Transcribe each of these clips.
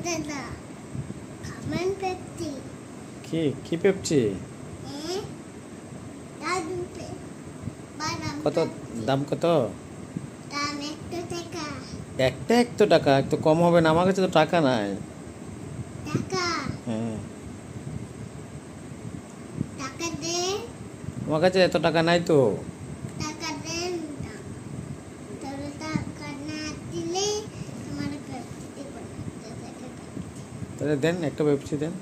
দাদা খাবেন পেপসি? কি কি পেপসি? কত দাম? কত দাম? 1 টাকা। একটা 1 টাকা? একটু কম হবে না? আমার কাছে তো টাকা নাই। টাকা? হ্যাঁ, টাকা দে। আমার কাছে এত টাকা নাই তো। টাকা দেন না। তাহলে টাকা না দিলে তোমার পেপসি দিব না। তাহলে দেন, একটা পেপসি দেন।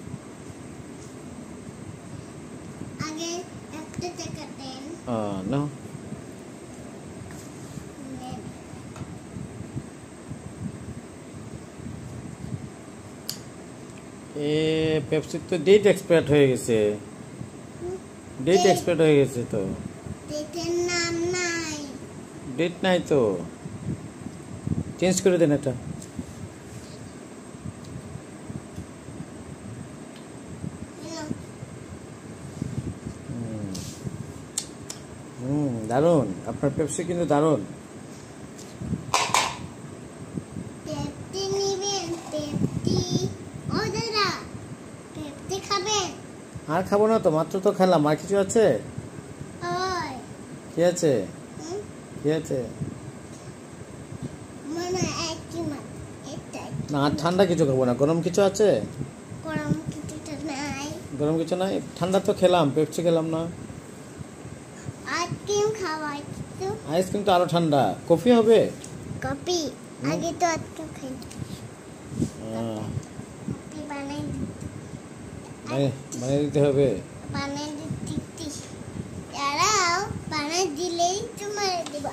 আগে 1 টাকা দেন। না, নেন। পেপসির তো ডেট এক্সপায়ার হয়ে গেছে। ডেট এক্সপায়ার হয়ে গেছে তো। ডেটের নাম নাই। ডেট নাই তো, চেঞ্জ করে দেন এটা। দারুণ, আপনার পেপসি কিন্তু দারুণ। পেপসি নিবেন? পেপসি? ও দাদা পেপসি খাবেন? আর খাবো না তো, মাত্র তো খেলাম। আর কিছু আছে? ওই কি আছে? কি আছে? মনে একই মাত্র এটাই। না, আর ঠান্ডা কিছু খাবো না। গরম কিছু আছে? গরম কিছুটা নাই। গরম কিছু নাই? ঠান্ডা তো খেলাম, পেপসি খেলাম না। আইসক্রিম খাওয়াই কিছু? আইসক্রিম তো আরো ঠান্ডা। কফি হবে? কফি? আগে তো একটু খাই। কফি বানিয়ে দিতে হবে। বানাই দিচ্ছি। দাঁড়াও, বানাই দিলেই তোমার দিবা।